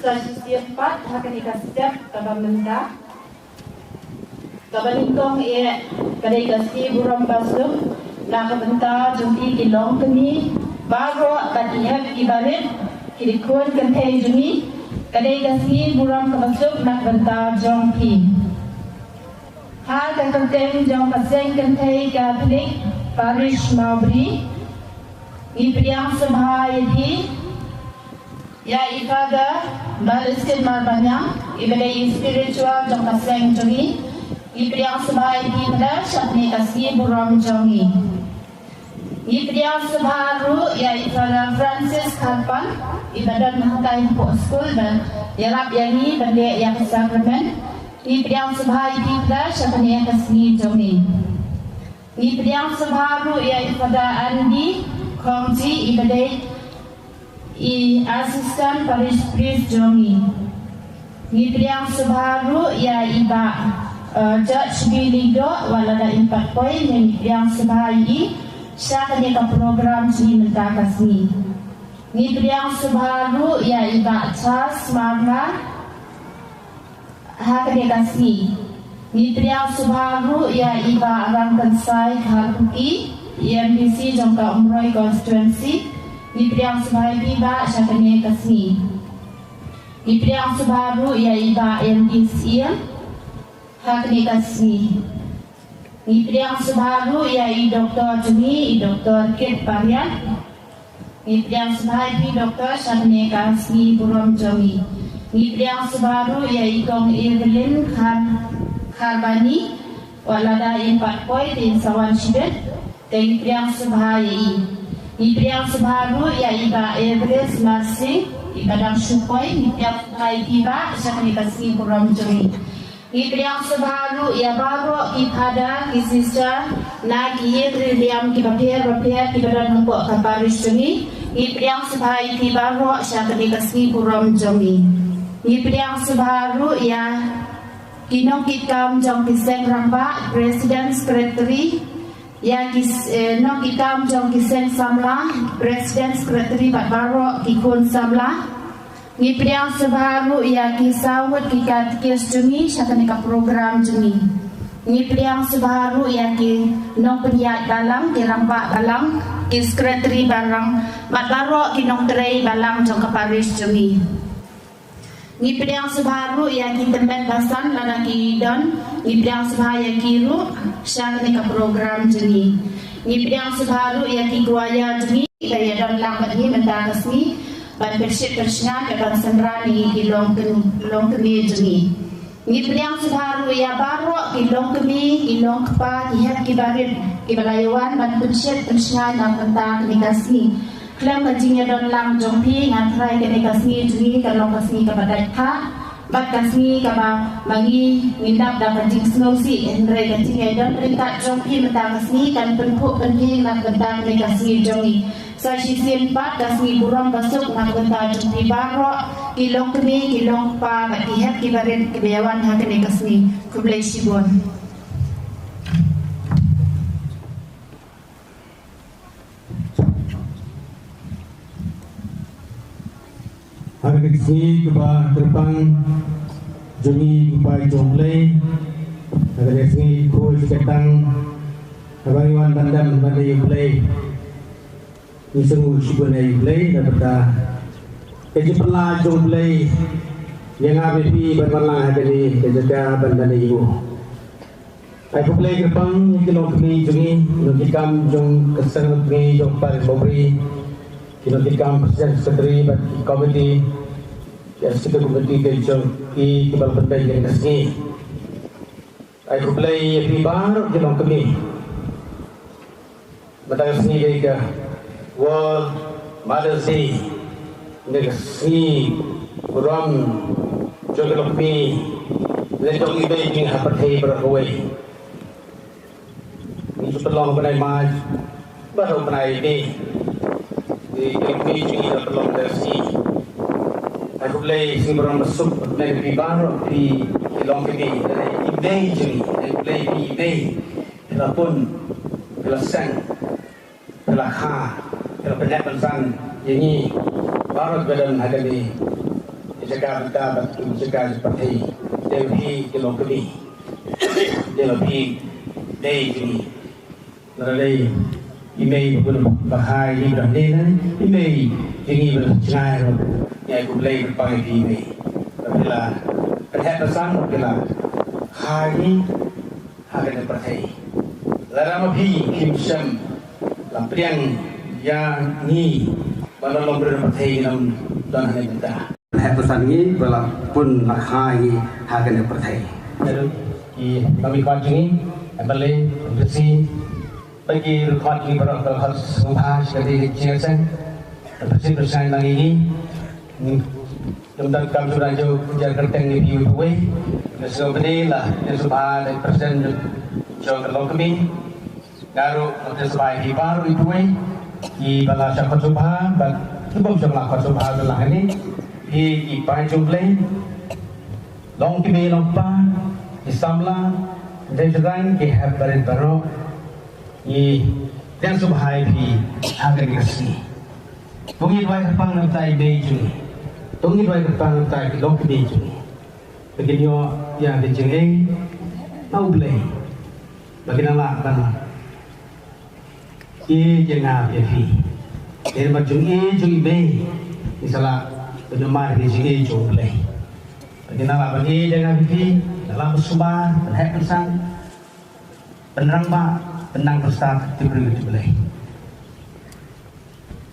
Stasiun 4 akan dikasih Kabamenda. Kabalingkong kadai kasih buram basuh nak bentar jumpi kilong kami baru tadinya ibarat kirikun kentai jumi kadai kasih buram kabasuh nak bentar jumpi. Hal kentai jom pasang kentai Katolik Parish Maubri ipriang subha yadi ya ibadah baliskin marbanyang ibadah spiritual jom pasang jumi ipriang subha yadi pada syakni kasih buram jumi. Ipriang subha ru ya ibadah Francis Kalpan ibadah mahkai pok school dan yarap yangi bende yang sakramen. Ipriang subha yadi pada syakni kasih jumi. Ipriang subha ru ya ibadah Andi Kongji ibadah asisten Parish Priest Jomi. Ipriang subha ru ya iba Judge Bilido walada 4 poin yang ipriang subha yadi syakni ka program jini mentakasni. Ipriang subha ru ya iba Charles Marga hakni kasni. Ipriang subha ru ya iba Rangkansai Hakuki EMPC jangka umroy constituency. Ipriang subha iba syakni kasni. Ipriang subha ru ya iba NDC hakni kasni. Ipriang subha ru ya i Dr. Jumi, Dr. Kit Parian. Ipriang subha i Dr. syakni kasni buram jumi. Ipriang subha ru ya i Kong Evelyn Kharbani walada 4 poin di Sawan Shibet. Ipriang subha yai. Ipriang subha ru ya iba Everest Marsing ibadang Syukoi. Ipriang subha iba syakni kasih buram jumi. Ipriang subha ru ya baro ipada kisisa na kiye liam kibapier kibadan numpuk kaparis jumi. Ipriang subha ibi baro syakni kasih buram jumi. Ipriang subha ru ya kinong kitam jong kiseng ramba President Secretary ya no kitam jong kiseng samla President Secretary Baro kikun samla. Ipriang subha ru ya kisawut kikat kis jumi syakni ka program jumi. Ipriang subha ru ya ki nong penyiat dalam ki ramba dalam ki Secretary barang Baro kinong tray balang jong ka Parish jumi. Ipriang subha ru ya ki tempat basan lana ki don. Ipriang subha ya ki ru syakni ka program jumi. Ipriang subha ru ya ki kuaya jumi ya don lambat ni mentakasni ban persit persna ke senrani ki long kemi jumi. Ipriang subha ru ya baro ki long kemi ki long kpa ki het ki barit ki balayawan ban persit persna na mentak ni kasni. Klam kajinya don lang jompi ngantrai ke kasni jumi ka long kasni ka badai tha bat kasni ka ba bagi ngindap da kajing snowsi endrai kajinya don rintak jompi mentak kasni kan penpuk penting nak bentak ni kasni jumi. Sashi sin pat kasni buram basuk nak bentak jompi baro kilong kemi kilong pa bat kihat ki barit kebayawan ha ke kasni kublai sibon. Hari kesini kepada terbang jumi kepada jomlay. Hari kesini kau seketang abang bandam bandai play. Nisung sibunai play dapat kejepelah jomlay yang abepi bermalang hari kejaga bandai ibu. Aku play gerbang kilo kami jumi nukikam jom kesan kami jom paling beri. Kita tikam Presiden Sekretari bagi komiti ya sekretari komiti kejong ki kebal pendai yang kasih. Aku play pibar jelong kami. Batang sini juga World Mother's Day. Negasi Ram Jogelok kami. Letok ibai jing hapatai berawai. Ini sebelum pendai maj baru pendai ini. Di kami juga perlu versi. Aku play simpan masuk negeri baru di long kini. Idei jadi, aku play idei. Walaupun kelasang, kelakha, kepenyak pensan, ini baru badan ada di jaga kita betul jaga seperti Dewi Kilokuni Dewi Dewi lalu ini betul bahaya ini berani ini ini bercengai yang aku beli berpakai ini bila perhatian pesan bila hari akan seperti lalu kim sem lampiang yang ni baru berpercaya dalam dan kita. Pesan ini walaupun hari akan berpercaya. Jadi kami kaji ini boleh bersih bagi kaji berapa harus membahas dari jelaskan bersih bersih lagi ini. Tentang kami sudah jauh jaga kerteng di Piuwe. Sebenarnya lah yang sudah dari persen jauh ke kami. Garu untuk sebagai baru itu di bala syafat subha dan sebab jumlah subha dalam ini di pai jumlah long kini lompa di samla dan juga di habarin baru di dan subha di agar kasih tunggu dua kepang nanti beju tunggu dua kepang nanti long beju begini yang dijengai mau beli bagaimana kan jangan jadi. Dari macam jung B, misalnya penyemar di sini jung B. Bagaimana bagi jangan jadi dalam bersumber, berhak pesan, penerang penang persat diberi boleh.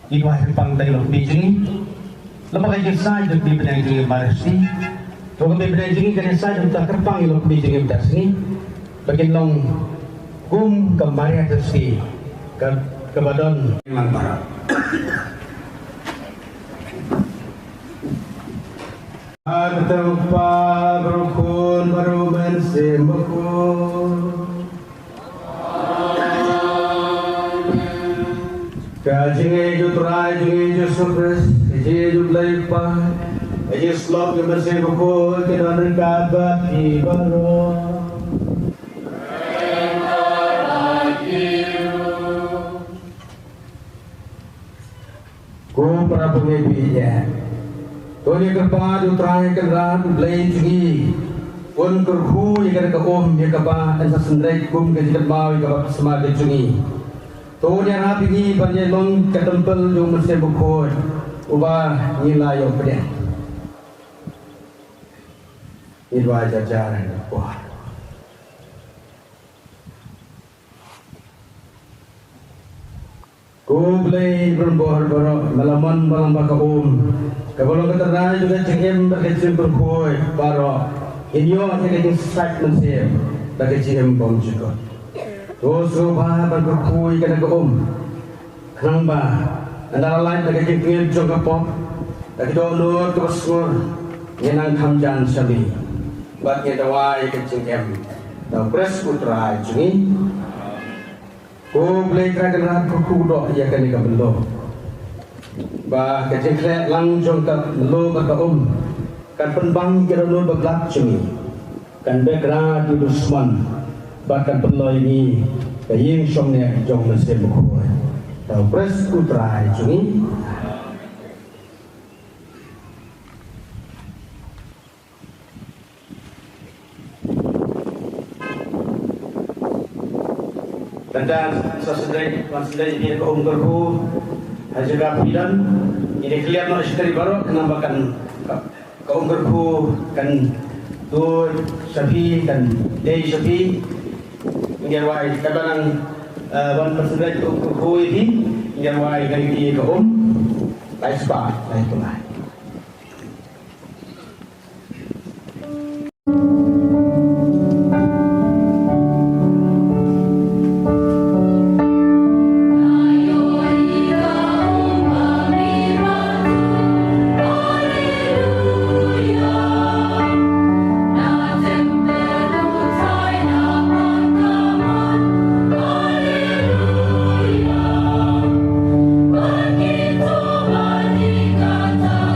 Itu hari pangtai lebih jung. Lepas kerja saya jadi penang jung marasi. Kalau kami penang jung kerja saya untuk kerpang lebih jung bersini. Bagaimana kum kembali atas si kebadan memang barat. Tanpa berukun baru mensembuhkan. Kajinge jutrai jinge jusupres, kajinge jutlaipa, kajinge slop yang mensembuhkan kedan kabat di baru. Kau para pengebinya, kau ni kerja utrai kendaraan belain tinggi, kau kerhu yang kerja yang kerja asa sendiri kum kerja mau yang kerja semak tinggi, kau ni rapi ni banyak long ketempel yang mesti bukor, ubah nilai yang pedas, ini wajah jalan buat. Kau boleh berbuat malaman malam bakaum. Kalau kita raya juga cengkem berkecil berkuai baru. Ini orang yang kita sak mensiap berkecil bom juga. Terus rubah berkuai kita kenapa? Antara lain berkecil tinggal juga pop. Tapi dulu terus yenang kamjan sali. Buat kita wai kecengkem. Dan pres putra jungi. Kau boleh kerana kudok ia kena kabelo. Bah kecil langsung ke lo berkaum. Kan penbang kira lo bergelap cumi. Kan bergerak di dusman. Bahkan perlu ini kayeng somnya jong mesti buku. Tahu pres putra cumi. Dan sesuai dia ke umurku juga bilang ini kelihatan oleh sekali baru kenapa kan ke umurku kan tu sapi kan day sapi ingin wai kadang wan persesuai ke umurku ini ingin wai dari dia ke lain sebab lain pulai. Kita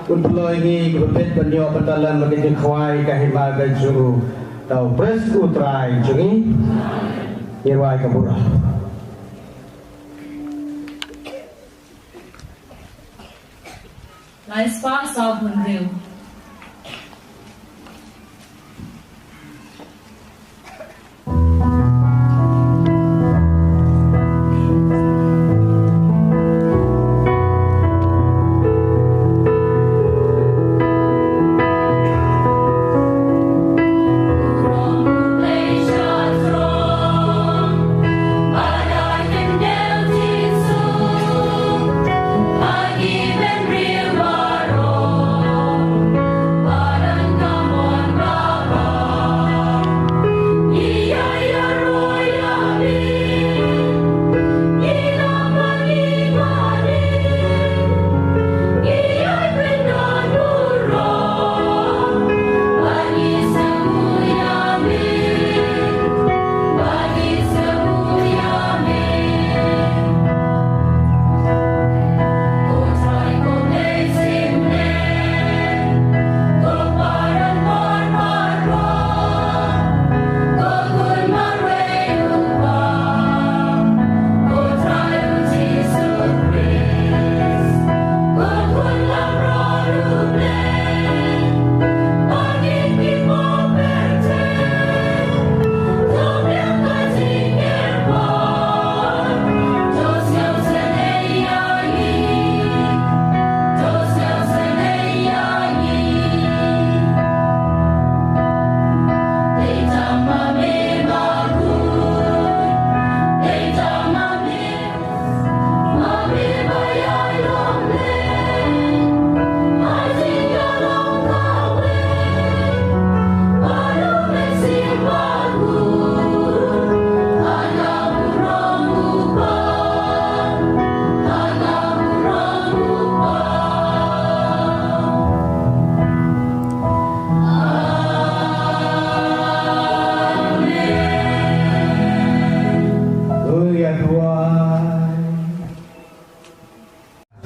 kun peloi ni kebet banyo bentalan bagi khwai kahima gaju tau pres utrai jungi irwai kabura Lai spa sau Punriu.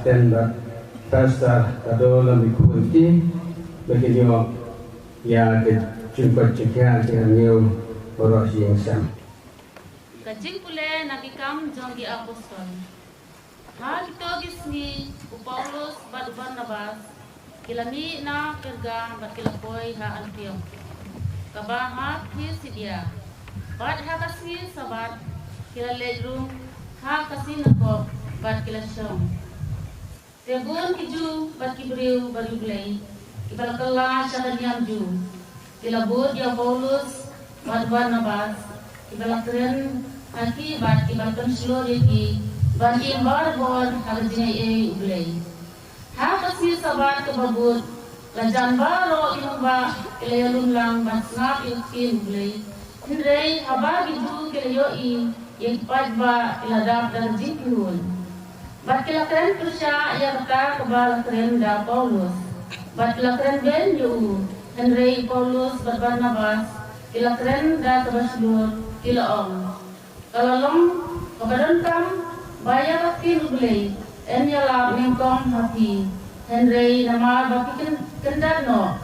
dan pastor kado lam ikuti bagi nyo ya ke jumpa cekian dengan nyo boros yang sam Kajing pule nakikam jong di apostol. Hal ito gisni Paulus bad Barnabas kilami na kerga bat kilapoy ha Antioch. Kabahat Pisidia. Bad ha kasi sabat kilalejrung ha kasi nako bad kilasyong. Tegun kiju bat kibriu baruglay ibalakala siya kanyang ju. Kilabot ya Paulus bad Barnabas ibalakren haki bat ibalkan slori ki ban imbar bon harjinay e uglay. Ha kasi sabat kababut lajan baro inumba ilayalun lang bat ngap ilkin uglay. Hindray habagi ju kilayoi yung padba iladap dan jipihun. Bat kilakren kusya ya kata kabalakren da Paulus. Bat kilakren ben yu Henry Paulus bat Barnabas kilakren da kabaslur kilaong. Kalalong kabadon kam baya batin uglay en yala mingkong hati Henry nama bakikin kendano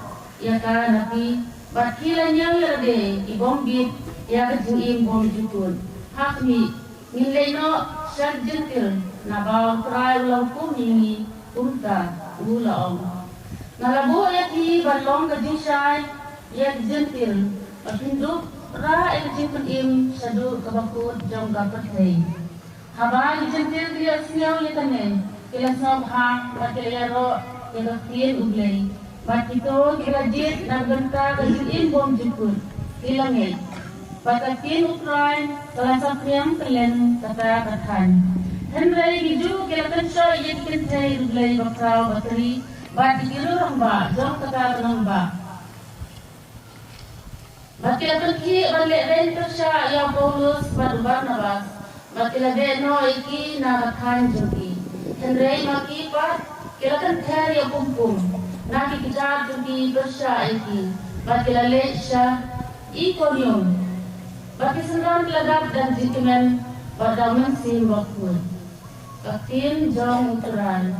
ya ka napi bat kilanya yade ibombit ya kajing bom jukun hakmi minleno syad jentil nabaw try ulang kumingi punta ulaong nalabu yati balong kajisay ya jentil patinduk ra ekjipun im sadu kabakut jong gapatay habang jentil dia siyaw yatane kilasam hang batilero kagakin uglay bat ito kilajit nagbanta kajin bom jukun kilangay patakin utray kalasap niyang kalen kata kathan Henry giju kilakan siya yekintay uglay bakaw bateri bat ikilurang ba jong kata kanang ba Bakilakan ki balik renter siya yang Paulus bat Barnabas bakilade no iki na kathan juki Henry makipat kilakan theri pumpum nakikijab juki bersya iki bakilale siya Iconium bakisendan kelagap dan jitumen badaman sim bakul kakin jong uturan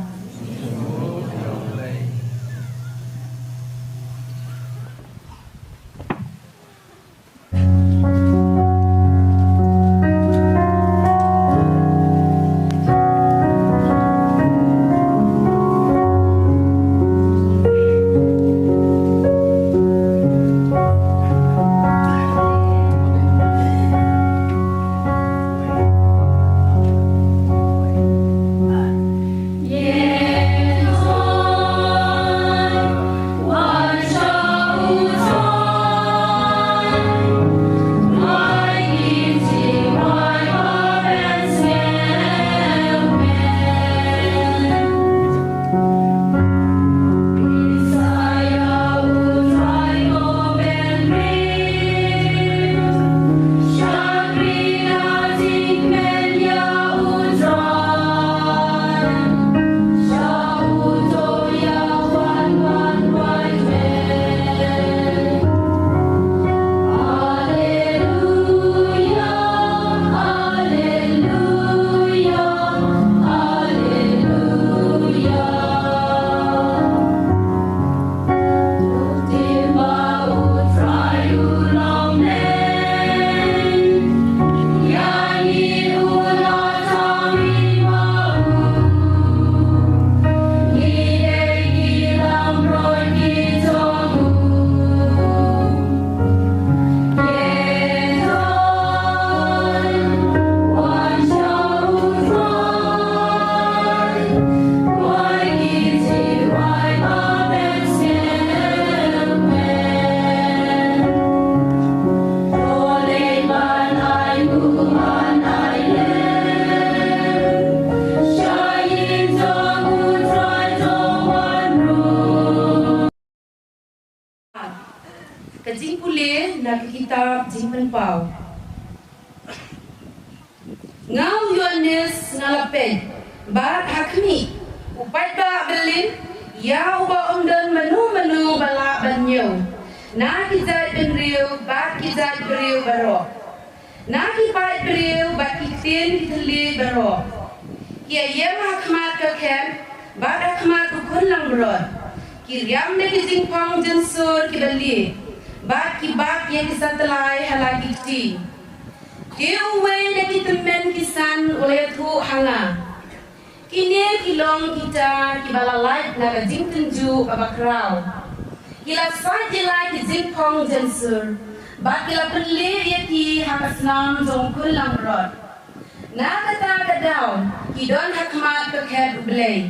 kajing pule nak kitab jingpen pau. Ngau Yohanes ngalapen bat hakmi upai ba belin ya uba omdan menu bala banyo. Na kizat benriu bat kizat beriu baro. Na kipai beriu bat kitin kitali baro. Kia yem hakmat ke kem bat hakmat ukun lang berod. Kiriam de kijing pang jensur kibali. Bat kibak yang disatalai halagi ti. Diuwe de kitemen kisan oleh tu hanga. Kini kilong kita kibalalait na kajing tenju abakrau. Kila sajila kijing pang jensur. Bat kila perli yaki hakasnam jong kulang rod. Na kata kadaw kidon hakmat kekhed ublay.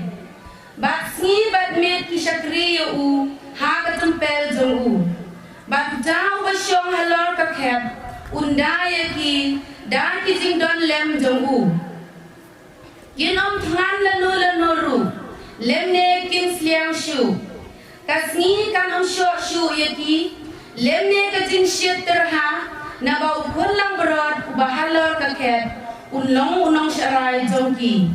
Bat sngi bat met kishakri u ha katempel jong u. Bat daw basyong halor kakhet undaya ki dan kijing don lem jong u. Kinom tngan lanu ru lem ne kin sliang shu. Kasngi kan shu yaki lem ne kajing syet terha na bau kulang berod bahalor kakhet unong syarai jong ki.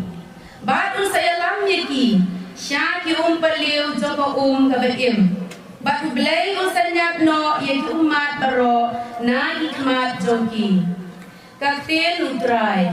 Bat saya lam yaki syaki paliu jong kabeim. Batu belai usanyap no yaitu umat baro na hikmat joki. Kaktin utrai.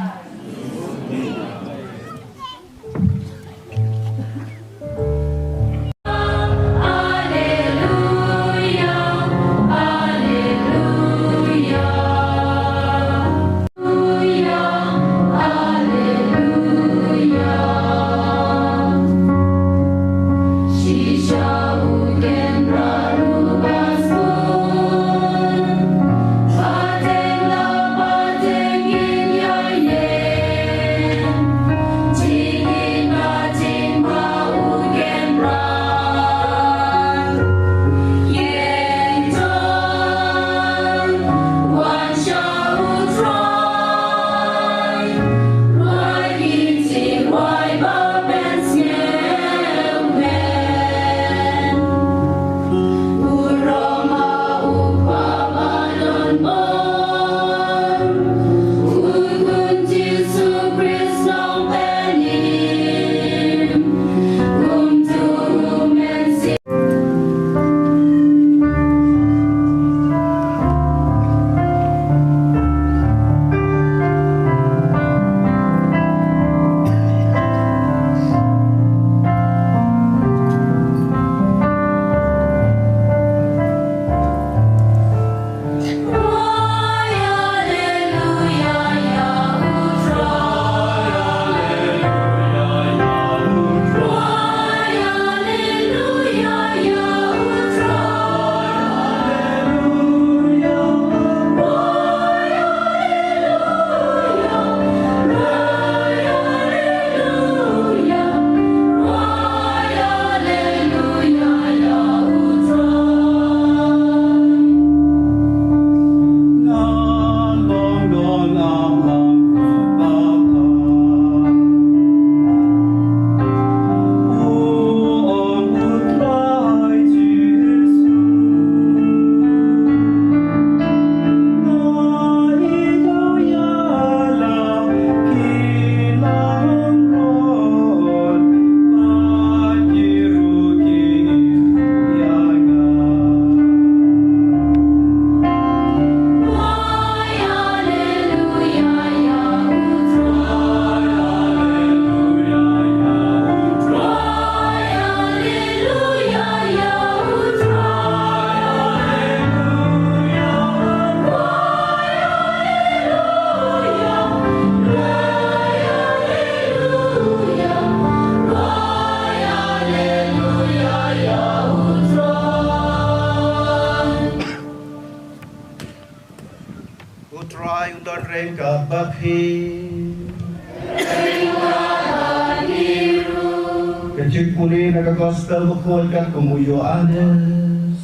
Kecil pulih nak gospel bukulkan kemuyo Yohanes.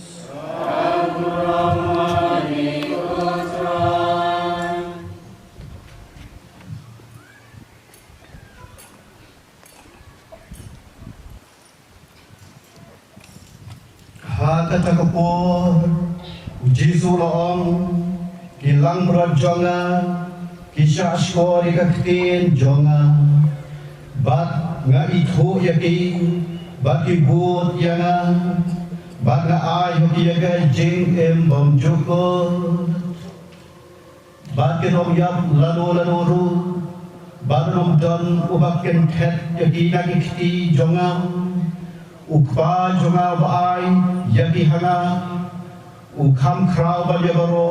Ha kata kapor Jisu loong kilang berat jonga kisah skori kaktin jonga bat nga itho yaki bat ibut yanga bat nga ay hoki yaga jing bom joko bat kenom yap lalo ru bat nom don ubak ken khet yaki nagi kiti jonga ukpa jonga baay yaki hanga ukam krau ba yabaro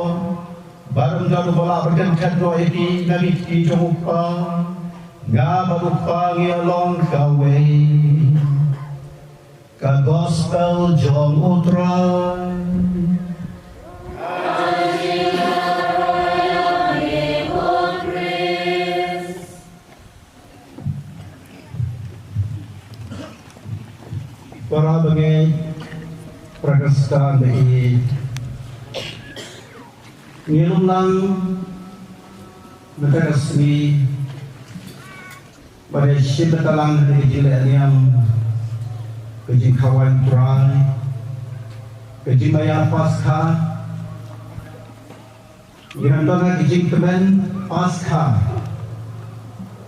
barum dan bola bergen khatro eti nagi kiti jongukpa nga bagukpa ngialong kawe ka gospel jong utray para bangai prakastan dari ngilum lang resmi pada sibatalang dari jilid yang kejing kawan turai kejing maya pasca girantona kejing kemen pasca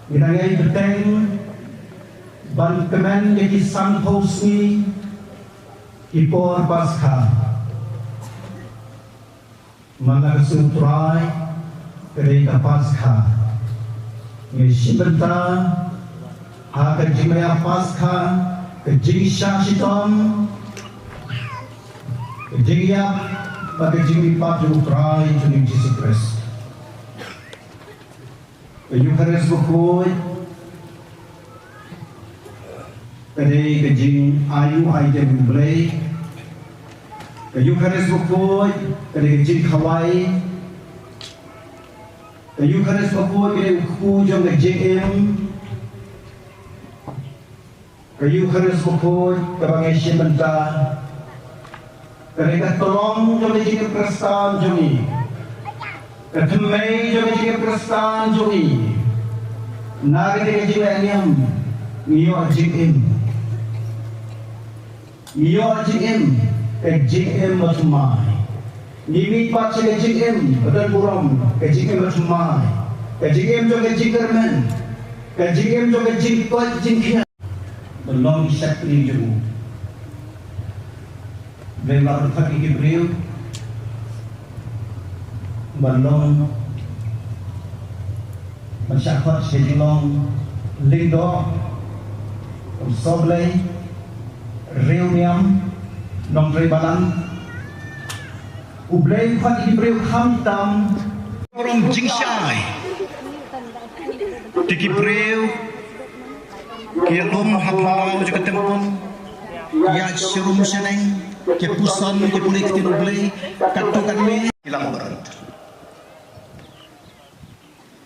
girangai beteng ban kemen jadi samposni ipor pasca mana kesutrai kereta pasca ngisibenta ha kejimaya pasca kejisha shitom kejiyap bagi jimi patutrai juning Jesus Christ Eucharis bukuy kejing kejing ayu aiden blay Eucharis bukuy kejing kawai Eucharis bukuy kejing jong kejing Eucharis bukuy kabangai simenta kejing tolong jong kejing prestan jongi kejimai jong kejing prestan jongi nari kejing leniam niyo jing kejing macumai nimi pace kejing badan buram kejing macumai kejing jong kejing kermen kejing jong kejing kot jing belum sakli jemu memang fakir Gibril belum masyarakat sejilong lindo soblay reuniam nong rebalan ublay fakir Gibril hamtam orang jingshai di Gibril kia lom haplau juga tempon ya serum seneng ke pusan ke pulih ke ublay katukan me hilang berat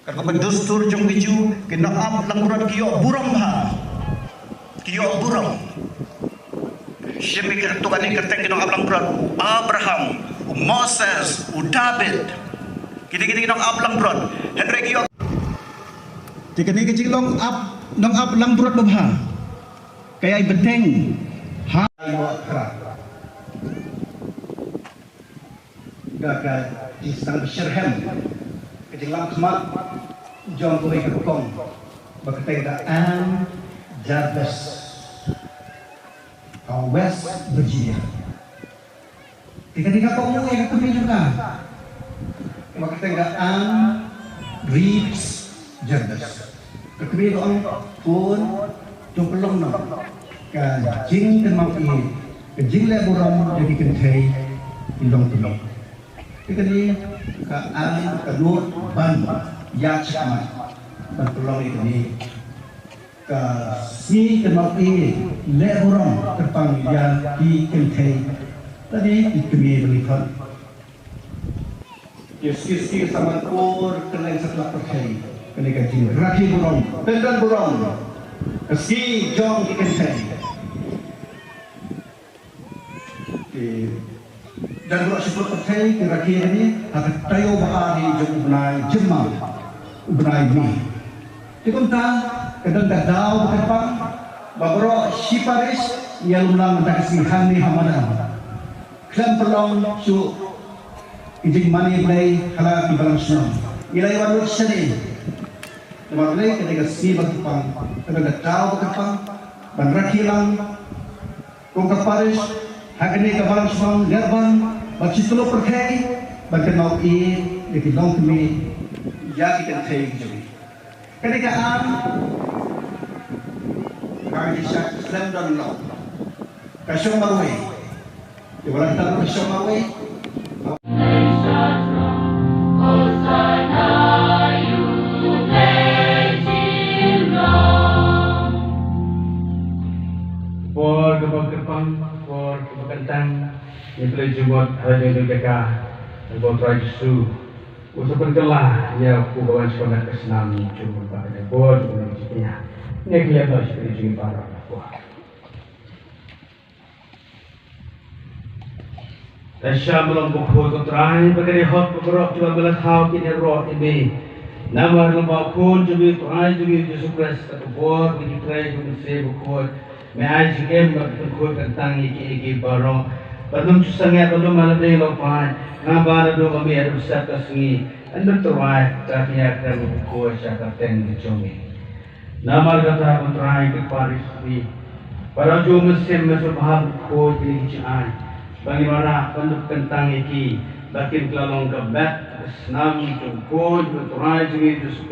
kalau dustur jong biju ke naam langguran kio burang bah kio burang siapa kertukan ini kertek kino ablang berat Abraham Moses David kini kino ablang berat Henry kio tikani kecil long ablang berat bah kayak beteng ha gagal di sang Sherhem kecil lang kemat John Boy Kekong berketegaan Jarvis West Virginia tiga kamu yang kami juga berketegaan Reeves Jarvis kami doang pun jumplong no kajing kemaki kajing leburam jadi kentai ilong-ilong ini kaan kedua ban ya cemat bertolong ini ke si kemati leburam terpang yang di kentai tadi dikemi melihat yeski sama kur kena setelah percaya kena kajing rakhi burung pendan burung si jong di kentai dan buat sebut percaya kira-kira ini akan tayo bahari jom benai jemang benai mi dikunta kadang dadau berkepang babro siparis yang ulang mentakasi hani hamadan klan perlong su Ijing mani play hala di balang snow. Ilai warut seni. Lepas play ketika si berkepang, ketika kau berkepang, bandrak hilang, kau keparis, hakini ke balang snow, gerban, bagi selo perkai, bagi mau i, bagi long kami, ya kita kai jadi. Ketika kami bisa slam dan long, kasih marway, di balang taruh kasih marway. Yang boleh jumpa hari ini mereka buat tradisi usahakan kelah ya kubawan sekolah kesenami cuma pada buat menjadinya ini kelihatan seperti jumpa para buat. Asyam belum buku terakhir bagi hot bergerak cuma belatau kini roh ini nama lembau kun jadi terakhir jadi Yesus Kristus buat bagi terakhir jadi saya buku mai jigem buku tentang iki baru. Badum sangat badum malai lopan, ngabar do kami ada besar kasih, anda terai taknya kerana buku syakar ten dicomi. Nama kata kontrai ke Paris ni, para jo mesin masuk bahab buku ini cian. Bagaimana penduk tentang iki, bakin kelalong kebat, senam jungko, terai jadi Yesus,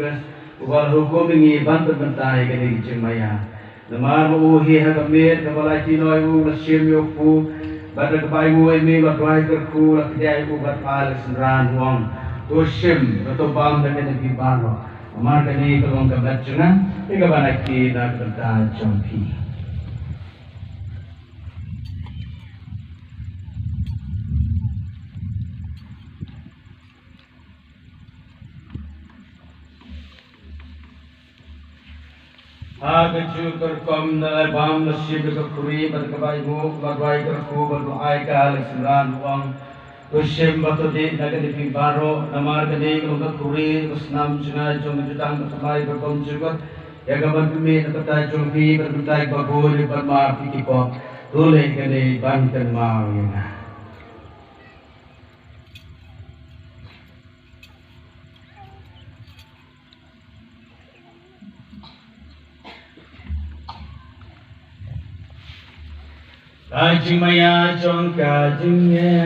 ubah hukum ini bantu bentai kini cemaya. Nama uhi hakamir kepala Cina ibu mesin yoku. Pada kebaiku ini berdoa kerku, lakidai ibu berpal senran wong, dosim bertobam dengan lebih baru. Amar kini kalau kebat jangan, ika banaki nak bertahan jampi. Agak terkom dalam bam nasib berkuri berkebaiku berdoa kerku berdoa kali sembilan uang dosim bertodi naga di pimparo namar kini kalau berkuri senam jenai jom jutang berkebaiku berkom juga ya kapan kami nakata jompi berbentai bagus bermaaf ikipo boleh kini banten mau ya. Kajing maya jong kajingnya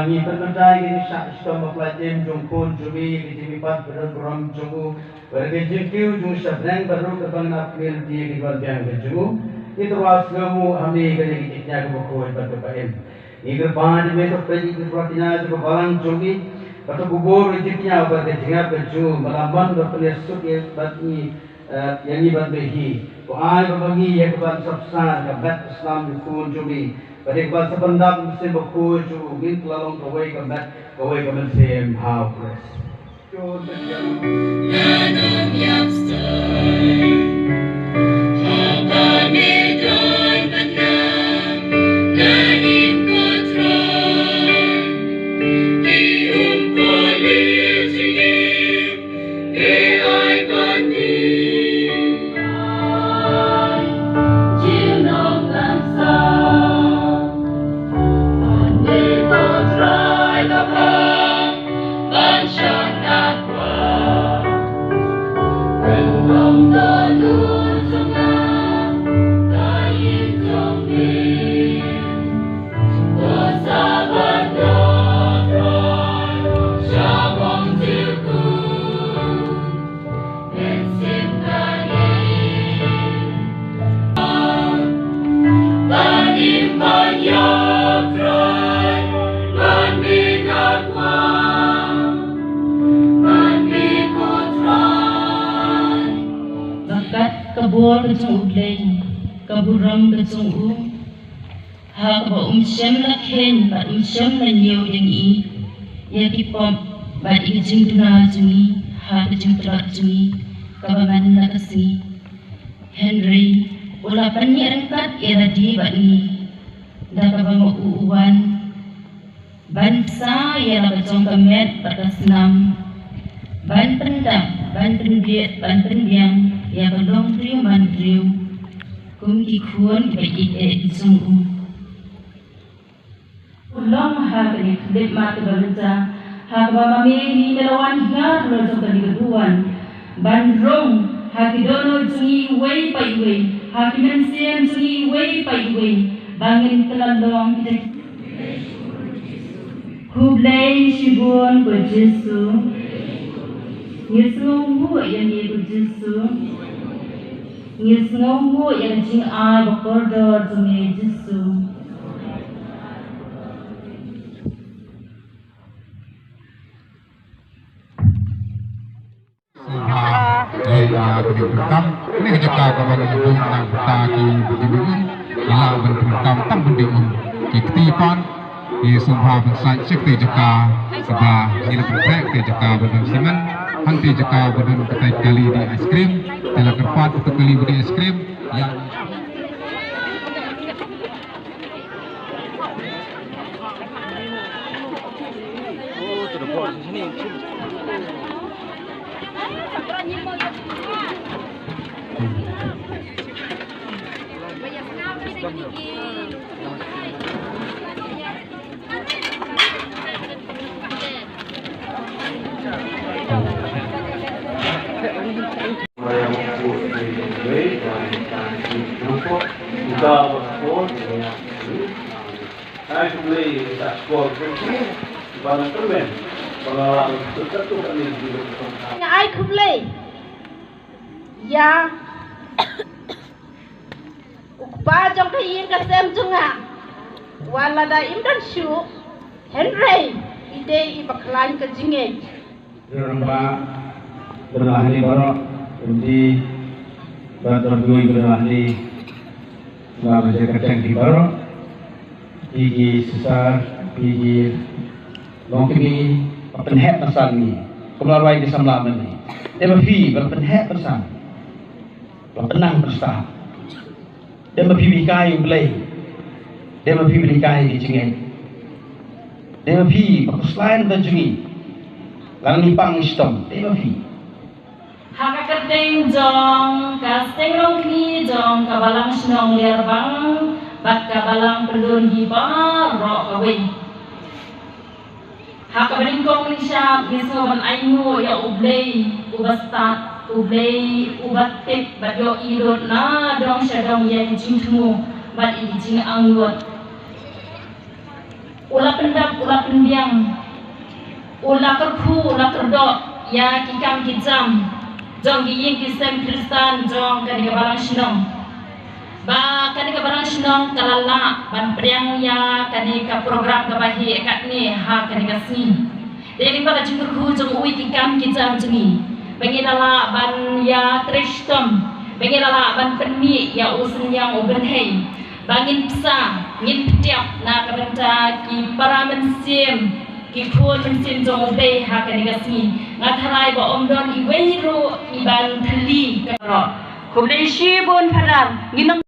Ni berbentai ini syak sistem pelajar jungkun jumi ditimipat bergeram jungku bergejengkiu jung syabdang baru kebang april di bagian kejungu itu ras kamu kami kali kitnya kebukuan berkepain ini gerban di metok pergi keperhatian juga balang jumi atau kubur rezekinya bergejengap kejungu melamban berpenesuk yang bagi yang ini berbehi doa berbagi yang keban sabsan kebat Islam jungkun jumi Pada kepada sependap mesti berkuat juga mungkin kelalong kawai kemen sem how press. Nanam yang stay, apa medon benam, nanim kontrai, diumpuli singim, ai bandi. Bye. kabor ke jong ublei kaburam ke jong u ha ka shem la khen ba shem la nyeu yang i ya ki pom ba i jing tuna jungi ha ka jing tla jungi ka ba man la ka si Henry ula pani rengkat era di ba ni da ka ba mo uwan bansa ya la ka jong kamet patasnam ban pendam ban pendiet ban pendiang ya belong riu man riu kum ki khuon ba i e jong long ha ni dip ma ke balja ha ba mami ni melawan ngar lo jong ka diguan ban rong ha ki dono jungi wei pai wei ha ki men siem jungi wei pai wei bangin telalong kita kublai shibun ko Jesu Yesu mu yang ye ko Jesu Yesu mu yang jing a bakordor jungi Jesu ya berkam ini kerja kawan itu nak bertagi begini hilang berkam tam berdiri kektipan Yesus bangsa cekti jaka sebab ini berprek jaka berdun semen hanti jaka berdun ketai kali di es krim telah kerpat untuk kali beri es krim yang ai kublai ya ukpa jong ka yin ka sem junga wala da imdan shu Henry ide I baklan ka jinge Ramba berahli barok di berdui berahli selama saya kacang di barok gigi sesar gigi longkini penhet pesan ni keluarga di samlaman ni dia berfi berpenhet pesan berpenang bersah dia berfi bikai belai dia berfi bikai di cengeng dia berfi berkeslain berjungi lalu nipang istom dia berfi haka keteng jong kasteng longkini jong kabalang senong liar bang bat kabalang pendun hiba rok kawin haka beringkong nisya misoban aingu ya ublei ubastat ublei ubatik bat yo irot na dong syadong yang jingmu bat ini jing anggot ula pendap ula pendiang ula kerku ula kerdok ya kikam kijam jong giying kisem Kristan jong kani kabalang senong ba kani kabalang senong kalala ban priang ya kani ka program kabahi ekat ni ha kani kasni jadi pada jingku jong ui kikam kijam jengi bengilala ban ya tristom bengilala ban penni ya usen yang ubenhei bangin psa ngin ptiap na kabenta ki para mensiem ki khon mensiem jong dei ha kani kasni ngatharai ba omdon I weiru iban thali karo kublai shibon pharan nginam